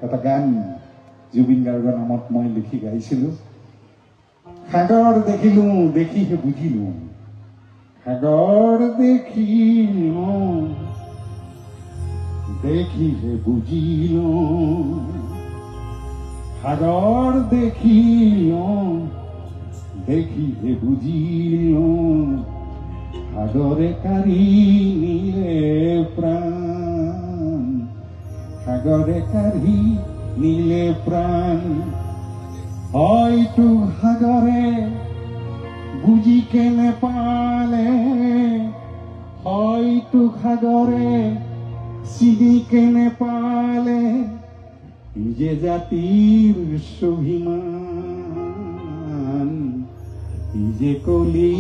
এটা গান জুবিন গাৰ্গৰ নামত মই লিখি গাইছিলোঁ। সাগৰ দেখিলোঁ দেখিহে বুজিলোঁ, সাগৰ দেখিলোঁ দেখিহে বুজিলোঁ, সাগৰ দেখিলোঁ দেখিহে বুজিলোঁ, সাগৰে কাঢ়ি নিলে প্ৰাণ, সাগৰে কাঢ়ি নিলে প্ৰাণ। হয়তো সাগৰে বুজিকে নেপালে, হয়তো সাগৰে চিনিকে নেপালে, ই যে জাতিৰ স্বাভিমান, ই যে কলি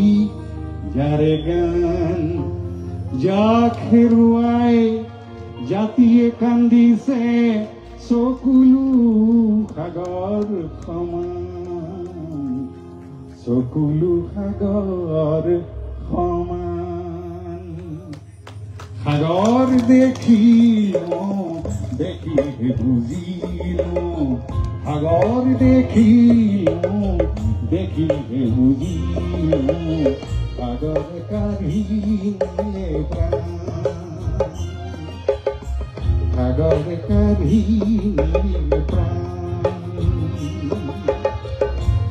যাৰে গান, যাক হেৰুৱাই জাতিয়ে কান্দিছে চকুলো সাগৰ সমান, চকুলো সাগৰ সমান। সাগৰ দেখিলোঁ দেখিহে বুজিলোঁ, সাগৰ দেখিলোঁ দেখিহে বুজিলোঁ, সাগৰ কাঢ়ি নিলে প্ৰাণ, সাগৰ কাঢ়ি নিলে প্ৰাণ।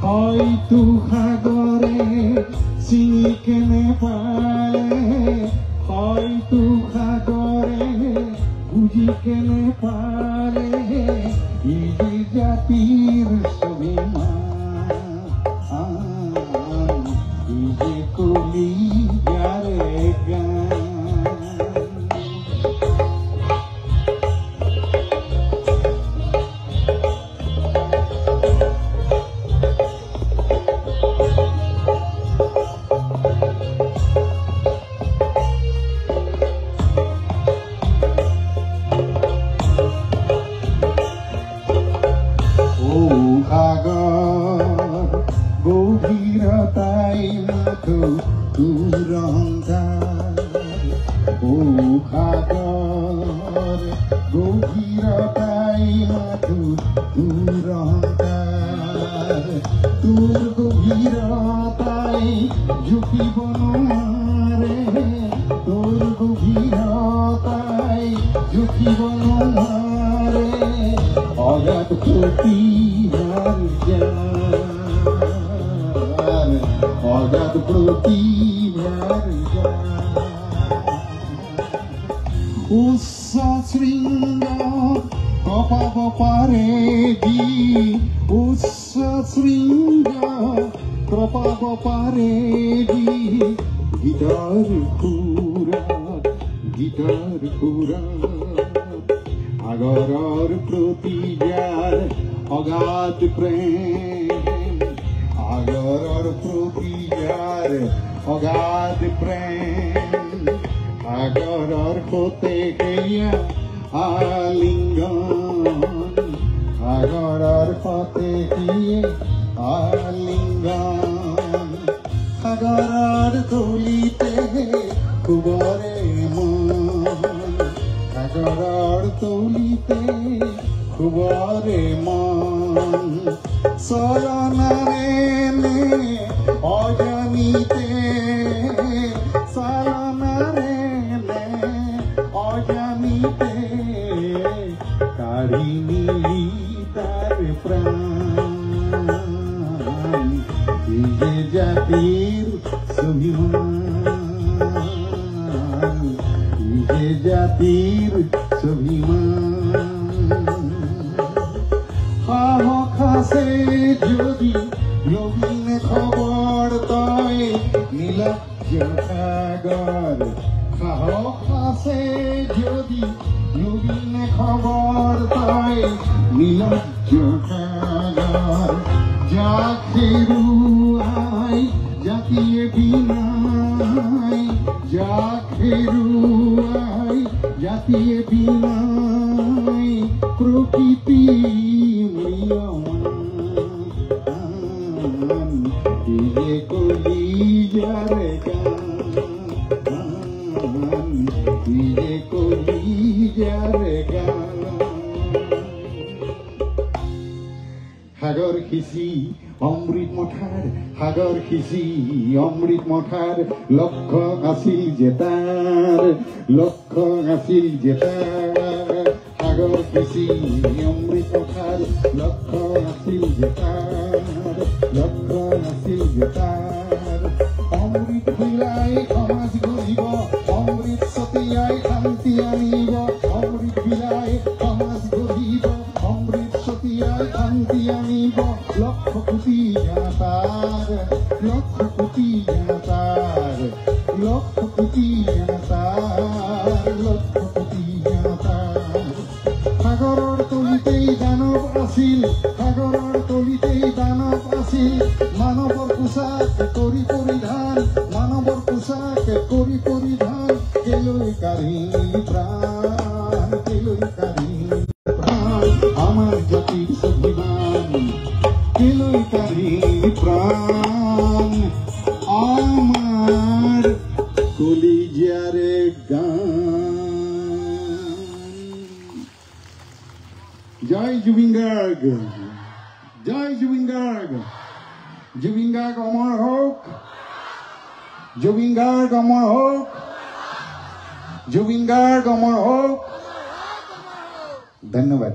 হয়তো সাগৰে চিনিকে নেপালে, হয়তো সাগৰে বুজিকে নেপালে, ই যে জাতিৰ স্বাভিমান, ই যে কলিজাৰে গান। গভীৰতাই মাথো দূৰ অন্ধকাৰ, ও সাগৰ গভীৰতাই মাথো দূৰ অন্ধকাৰ, তোৰ গভীৰতাই ঝুঁকিব নোৱাৰে, তোৰ গভীৰতাই ঝুঁকিব নোৱাৰে, অগাধ প্ৰতিভাৰ জ্ঞান, অগাধ প্ৰতিভাৰ জ্ঞান। উচ্চ শৃঙ্গ কপাব পাৰে যি, উচ্চ শৃঙ্গ কপাব পাৰে যি, গীতৰ সুৰত, গীতৰ সুৰত, সাগৰৰ প্ৰতি যাৰ অগাধ প্ৰেম, সাগৰৰ প্ৰতি যাৰ অগাধ প্ৰেম, সাগৰৰ সতে সেয়া আলিংগন, সাগৰৰ সতে সেয়া আলিংগন। সাগৰৰ তলিতে শুবৰে মন, সাগৰৰ তলিতে শুবৰে মন। চলনাৰে নে অজানিতে, চলনাৰে নে অজানিতে, কাঢ়ি নিলি তাৰ প্ৰাণ, ই যে জাতিৰ স্বাভিমান, ই যে জাতিৰ স্বাভিমান। সাহস আছে যদি লবিনে খবৰ তই নীলজ সাগৰ, সাহস আছে যদি লবিনে খবৰ তই নীলজ সাগৰ। যাক হেৰুৱাই জাতিয়ে বিনাই, যাক হেৰুৱাই জাতিয়ে বিনাই, প্ৰকৃতি ম্ৰিয়মান, ই যে কলিজাৰে গান, ই যে কলিজাৰে গান। সাগৰ সিঁচি অমৃত মথাৰ সাগৰ সিঁচি অমৃত মথাৰ লক্ষ্য আছিল জেতাৰ লক্ষ্য আছিল জেতাৰ সাগৰ সিঁচি অমৃত মথাৰ লক্ষ্য আছিল জেতাৰ লক্ষ্য আছিল জেতাৰ অমৃত বিলাই সমাজ গঢ়িব অমৃত ছটিয়াই শান্তি আনিব অমৃত বিলাই সমাজ গঢ়িব অমৃত ছটিয়াই শান্তি আনিব লক্ষ কোটি জনতাৰ লক্ষ কোটি জনতাৰ লক্ষ কোটি জনতাৰ লক্ষ কোটি জনতাৰ সাগৰৰ তলিতেই দানৱ আছিল সাগৰৰ তলিতেই দানৱ আছিল মানৱৰ পোছাক কৰি পৰিধান মানৱৰ পোছাক কৰি পৰিধান কেলৈ কাঢ়িলি প্ৰাণ কেলৈ কাঢ়িলি প্ৰাণ আমাৰ জাতিৰ স্বাভিমান কেলৈ কাঢ়িলি প্ৰাণ আমাৰ কলিজাৰে গান জয় জুবিন গাৰ্গ জয় জুবিন গাৰ্গ জুবিন গাৰ্গ অমৰ হওক জুবিন গাৰ্গ অমৰ হওক জুবিন গাৰ্গ অমৰ হওক ধন্যবাদ।